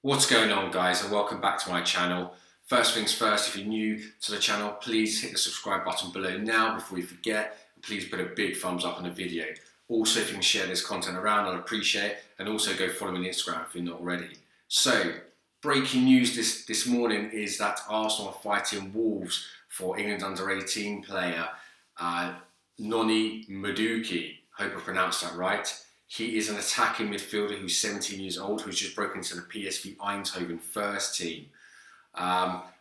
What's going on, guys, and welcome back to my channel. First things first, if you're new to the channel, please hit the subscribe button below now before you forget. Please put a big thumbs up on the video. Also, if you can share this content around, I'd appreciate it. And also go follow me on Instagram if you're not already. So, breaking news this morning is that Arsenal are fighting Wolves for England under-18 player Noni Madueke. Hope I pronounced that right. He is an attacking midfielder who's 17 years old, who's just broken into the PSV Eindhoven first team.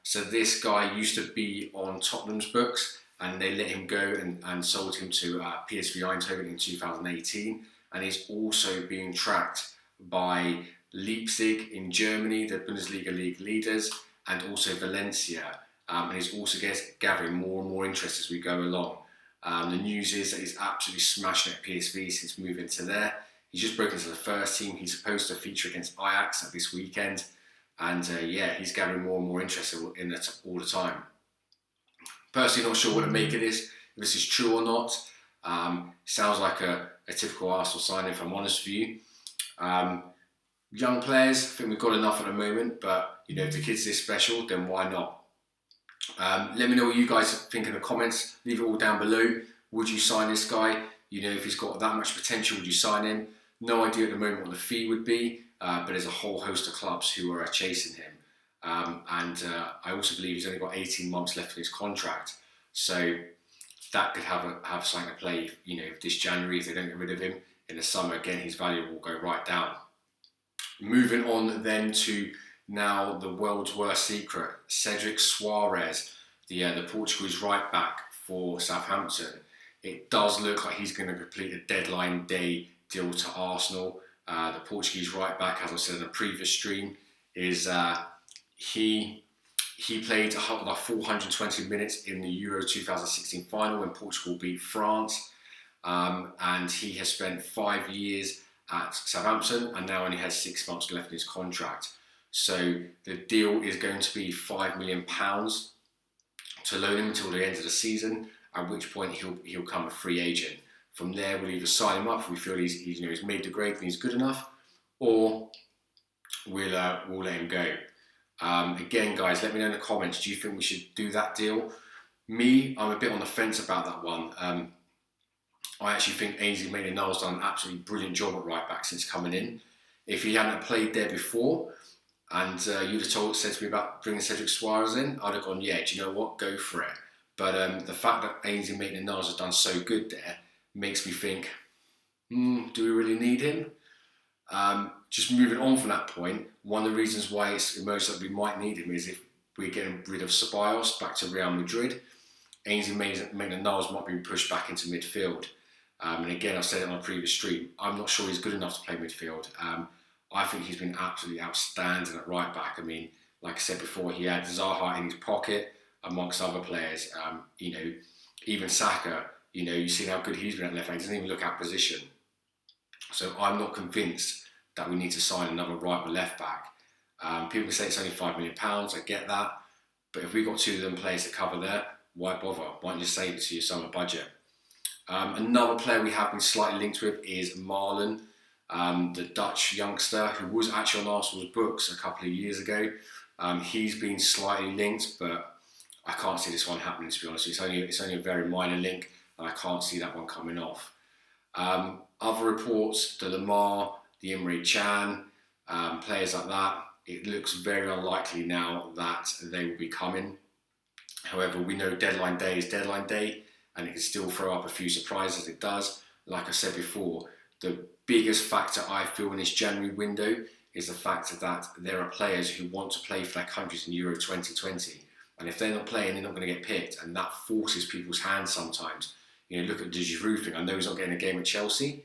So this guy used to be on Tottenham's books, and they let him go and sold him to PSV Eindhoven in 2018. And he's also being tracked by Leipzig in Germany, the Bundesliga league leaders, and also Valencia. And he's also gathering more and more interest as we go along. The news is that he's absolutely smashing at PSV since moving to there. He's just broken into the first team. He's supposed to feature against Ajax at this weekend. And yeah, he's gathering more and more interest in it all the time. Personally, not sure what to make of this, if this is true or not. Sounds like a typical Arsenal signing, if I'm honest with you. Young players, I think we've got enough at the moment, but you know, if the kid's this special, then why not? Let me know what you guys think in the comments. Leave it all down below. Would you sign this guy? You know, if he's got that much potential, would you sign him? No idea at the moment what the fee would be, but there's a whole host of clubs who are chasing him. I also believe he's only got 18 months left in his contract. So that could have something to play, you know, this January, if they don't get rid of him. In the summer, again, his value will go right down. Moving on then to now the world's worst secret, Cedric Soares, the Portuguese right back for Southampton. It does look like he's going to complete a deadline day deal to Arsenal. The Portuguese right back, as I said in a previous stream, is he played like 420 minutes in the Euro 2016 final when Portugal beat France, and he has spent 5 years at Southampton and now only has 6 months left in his contract. So the deal is going to be £5 million to loan him until the end of the season, at which point he'll become a free agent. From there, we'll either sign him up if we feel he's made the grade and he's good enough, or we'll let him go. Again, guys, let me know in the comments. Do you think we should do that deal? Me, I'm a bit on the fence about that one. I actually think Ainsley Maitland-Niles done an absolutely brilliant job at right back since coming in. If he hadn't played there before, and you'd have said to me about bringing Cedric Soares in, I'd have gone, yeah, do you know what, go for it. But the fact that Ainsley Maitland-Niles has done so good there makes me think, do we really need him? Just moving on from that point, one of the reasons why it's emerged that we might need him is if we're getting rid of Ceballos back to Real Madrid, Ainsley Maitland-Niles might be pushed back into midfield. And again, I've said it on a previous stream, I'm not sure he's good enough to play midfield. I think he's been absolutely outstanding at right back. I mean, like I said before, he had Zaha in his pocket amongst other players. You know, even Saka, you know, you've seen how good he's been at left back. He doesn't even look out of position. So I'm not convinced that we need to sign another right or left back. People say it's only £5 million. I get that. But if we've got two of them players to cover there, why bother? Why don't you save it to your summer budget? Another player we have been slightly linked with is Marlon, the Dutch youngster who was actually on Arsenal's books a couple of years ago. He's been slightly linked, but I can't see this one happening, to be honest. It's only a very minor link, and I can't see that one coming off. Other reports, the Lamar, the Emre Can, players like that, it looks very unlikely now that they will be coming. However, we know deadline day is deadline day, and it can still throw up a few surprises. It does. Like I said before, the biggest factor I feel in this January window is the fact that there are players who want to play for their countries in Euro 2020. And if they're not playing, they're not going to get picked. And that forces people's hands sometimes. You know, look at the Giroud thing. I know he's not getting a game at Chelsea,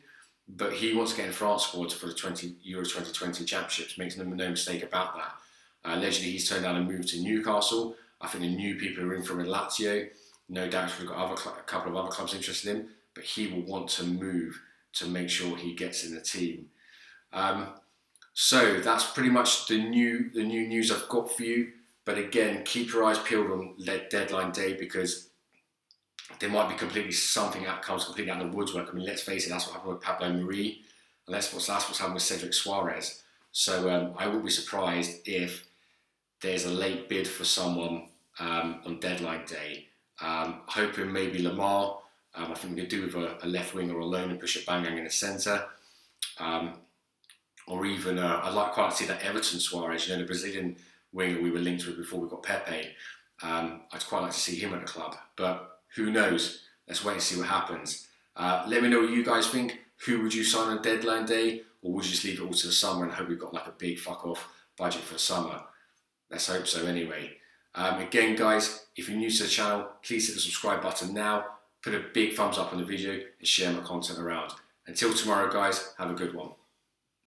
but he wants to get in France squad for the Euro 2020 championships. Makes no mistake about that. Allegedly, he's turned down a move to Newcastle. I think the new people are in from Lazio. No doubt we've got a couple of other clubs interested in him, but he will want to move to make sure he gets in the team. So that's pretty much the new news I've got for you. But again, keep your eyes peeled on deadline day, because there might be something that comes completely out of the woodwork. I mean, let's face it, that's what happened with Pablo Mari, and that's what's happened with Cedric Soares. So I wouldn't be surprised if there's a late bid for someone on deadline day. Hoping maybe Lamar. I think we could do with a left winger alone and push a Bangang in the centre. Or even, I'd quite like to see that Everton Soares, the Brazilian winger we were linked with before we got Pepe. I'd quite like to see him at the club. But who knows? Let's wait and see what happens. Let me know what you guys think. Who would you sign on deadline day? Or would you just leave it all to the summer and hope we've got a big fuck off budget for the summer? Let's hope so anyway. Again, guys, if you're new to the channel, please hit the subscribe button now, put a big thumbs up on the video and share my content around. Until tomorrow, guys, have a good one.